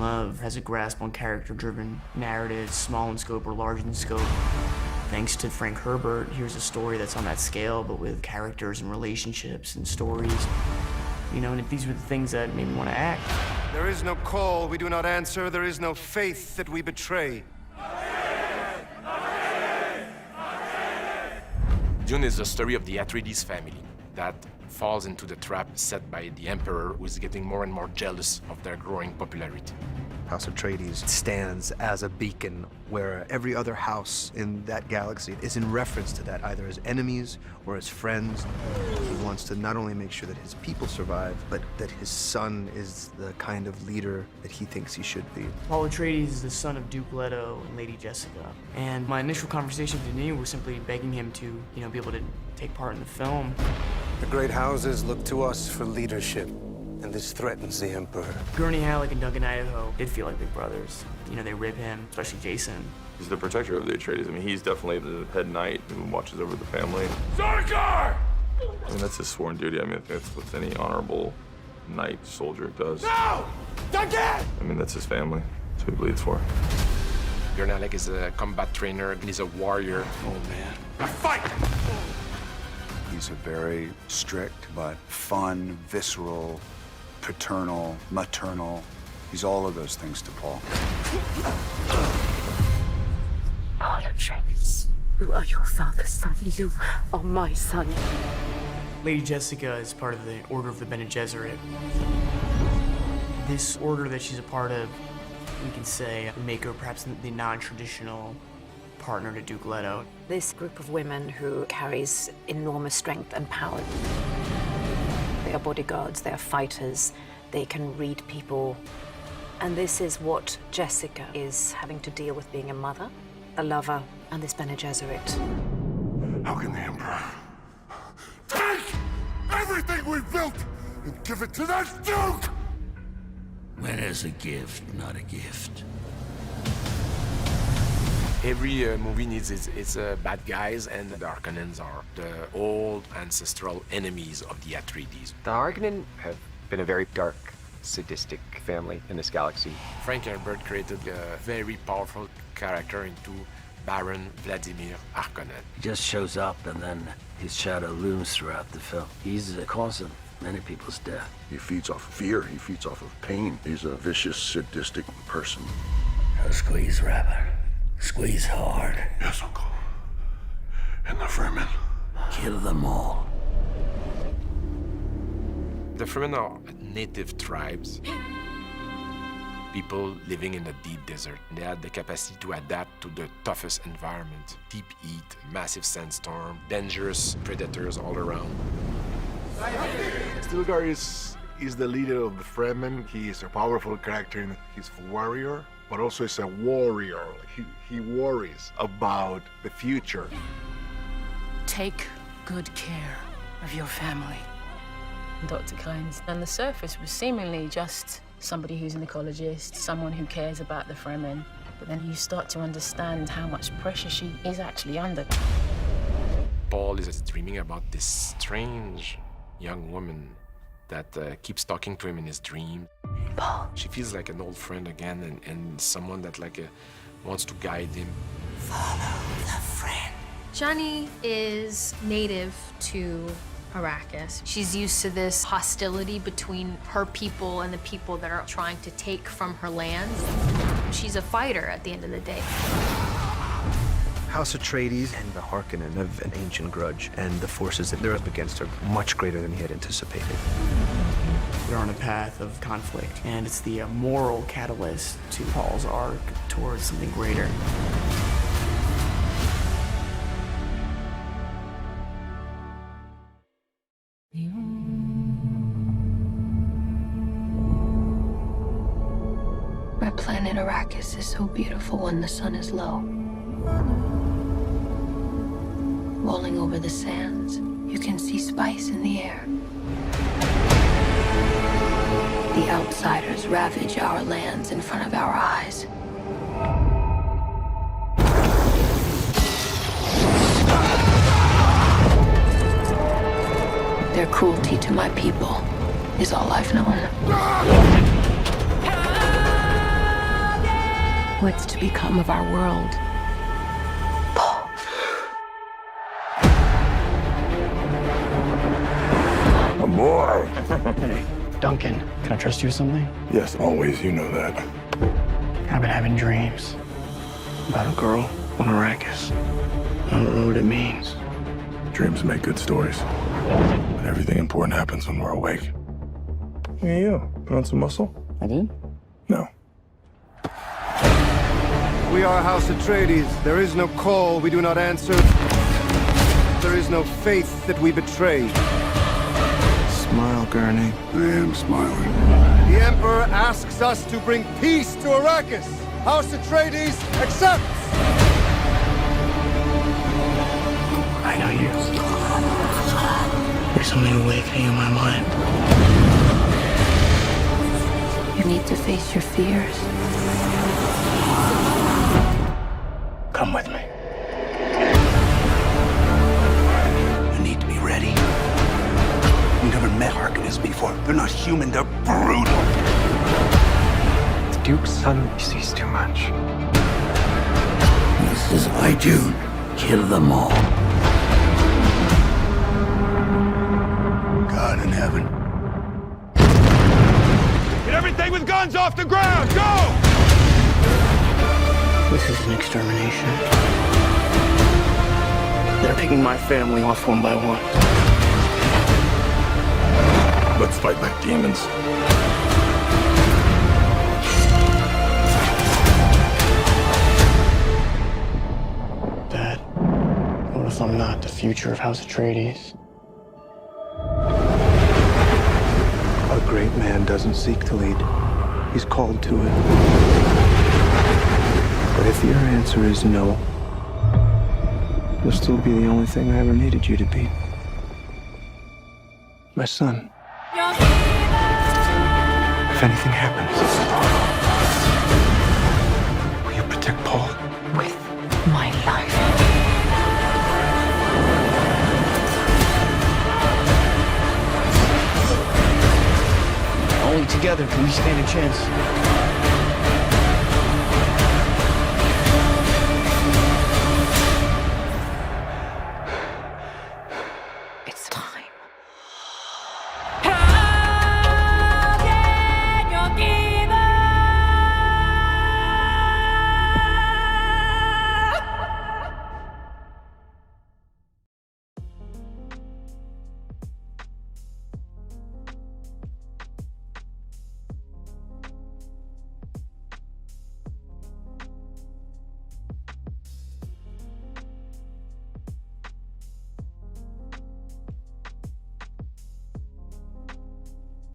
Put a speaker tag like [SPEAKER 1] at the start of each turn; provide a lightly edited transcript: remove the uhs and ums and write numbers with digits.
[SPEAKER 1] love, has a grasp on character-driven narratives, small in scope or large in scope. Thanks to Frank Herbert, here's a story that's on that scale, but with characters and relationships and stories. You know, and these were the things that made me want to act.
[SPEAKER 2] There is no call we do not answer. There is no faith that we betray.
[SPEAKER 3] Dune is the story of the Atreides family that falls into the trap set by the Emperor, who is getting more and more jealous of their growing popularity.
[SPEAKER 4] House Atreides stands as a beacon where every other house in that galaxy is in reference to that, either as enemies or as friends. He wants to not only make sure that his people survive, but that his son is the kind of leader that he thinks he should be.
[SPEAKER 1] Paul Atreides is the son of Duke Leto and Lady Jessica. And my initial conversation with Denis was simply begging him to, be able to take part in the film.
[SPEAKER 2] The great houses look to us for leadership, and this threatens the Emperor.
[SPEAKER 1] Gurney Halleck and Duncan Idaho did feel like big brothers. They rib him, especially Jason.
[SPEAKER 5] He's the protector of the Atreides. I mean, he's definitely the head knight who watches over the family.
[SPEAKER 3] Sarkar!
[SPEAKER 5] I mean, that's his sworn duty. I mean, that's what any honorable knight soldier does.
[SPEAKER 3] No! Duncan!
[SPEAKER 5] I mean, that's his family. That's who he bleeds for.
[SPEAKER 3] Gurney Halleck is a combat trainer, and he's a warrior.
[SPEAKER 2] Oh, man.
[SPEAKER 3] A fight!
[SPEAKER 6] He's a very strict but fun, visceral, paternal, maternal. He's all of those things to Paul.
[SPEAKER 7] Paul Atreides, you are your father's son. You are my son.
[SPEAKER 1] Lady Jessica is part of the Order of the Bene Gesserit. This order that she's a part of, we can say, make her perhaps the non-traditional partner to Duke Leto.
[SPEAKER 7] This group of women who carries enormous strength and power. They are bodyguards, they are fighters, they can read people. And this is what Jessica is having to deal with, being a mother, a lover, and this Bene Gesserit.
[SPEAKER 8] How can the Emperor take everything we've built and give it to that Duke?
[SPEAKER 9] When it's a gift, not a gift.
[SPEAKER 3] Every movie needs its bad guys, and the Harkonnens are the old ancestral enemies of the Atreides.
[SPEAKER 10] The Harkonnen have been a very dark, sadistic family in this galaxy.
[SPEAKER 3] Frank Herbert created a very powerful character into Baron Vladimir Harkonnen.
[SPEAKER 9] He just shows up and then his shadow looms throughout the film. He's the cause of many people's death.
[SPEAKER 8] He feeds off of fear. He feeds off of pain. He's a vicious, sadistic person.
[SPEAKER 9] Squeeze, Rabbit. Squeeze hard.
[SPEAKER 8] Yes, Uncle. And the vermin.
[SPEAKER 9] Kill them all.
[SPEAKER 3] The Fremen are native tribes, people living in the deep desert. They had the capacity to adapt to the toughest environment. Deep heat, massive sandstorm, dangerous predators all around.
[SPEAKER 8] Stilgar is the leader of the Fremen. He is a powerful character. He's a warrior, but also is a warrior. He worries about the future.
[SPEAKER 11] Take good care of your family. Dr. Kynes, on the surface, was seemingly just somebody who's an ecologist, someone who cares about the Fremen. But then you start to understand how much pressure she is actually under.
[SPEAKER 3] Paul is dreaming about this strange young woman that keeps talking to him in his dreams.
[SPEAKER 7] Paul.
[SPEAKER 3] She feels like an old friend again, and someone that wants to guide him.
[SPEAKER 7] Follow the friend.
[SPEAKER 12] Shani is native to Arrakis. She's used to this hostility between her people and the people that are trying to take from her lands. She's a fighter at the end of the day.
[SPEAKER 4] House Atreides and the Harkonnen have an ancient grudge, and the forces that they're up against are much greater than he had anticipated.
[SPEAKER 1] They're on a path of conflict, and it's the moral catalyst to Paul's arc towards something greater.
[SPEAKER 13] My planet Arrakis is so beautiful when the sun is low. Rolling over the sands, you can see spice in the air. The outsiders ravage our lands in front of our eyes. Their cruelty to my people is all I've known. What's to become of our world?
[SPEAKER 8] A boy.
[SPEAKER 1] Hey, Duncan, can I trust you with something?
[SPEAKER 8] Yes, always. You know that.
[SPEAKER 1] I've been having dreams about a girl on Arrakis. I don't know what it means.
[SPEAKER 8] Dreams make good stories. But everything important happens when we're awake. Hey, you. Put on some muscle?
[SPEAKER 1] I did?
[SPEAKER 8] No.
[SPEAKER 4] We are House Atreides. There is no call we do not answer. There is no faith that we betray.
[SPEAKER 6] Smile, Gurney. I am smiling.
[SPEAKER 4] The Emperor asks us to bring peace to Arrakis. House Atreides accepts!
[SPEAKER 1] I know you. There's something awakening in my mind.
[SPEAKER 13] You need to face your fears.
[SPEAKER 1] Come with me.
[SPEAKER 6] You need to be ready. You never met Harkonnens before. They're not human, they're brutal.
[SPEAKER 10] The Duke's son sees too much.
[SPEAKER 6] This is my Dune. Kill them all. God in heaven.
[SPEAKER 8] Get everything with guns off the ground! Go!
[SPEAKER 1] This is an extermination. They're picking my family off one by one.
[SPEAKER 8] Let's fight like demons.
[SPEAKER 1] Dad, what if I'm not the future of House Atreides?
[SPEAKER 4] A great man doesn't seek to lead. He's called to it. But if your answer is no, you'll still be the only thing I ever needed you to be. My son. If anything happens, will you protect Paul?
[SPEAKER 13] With my life.
[SPEAKER 1] Only together can we stand a chance.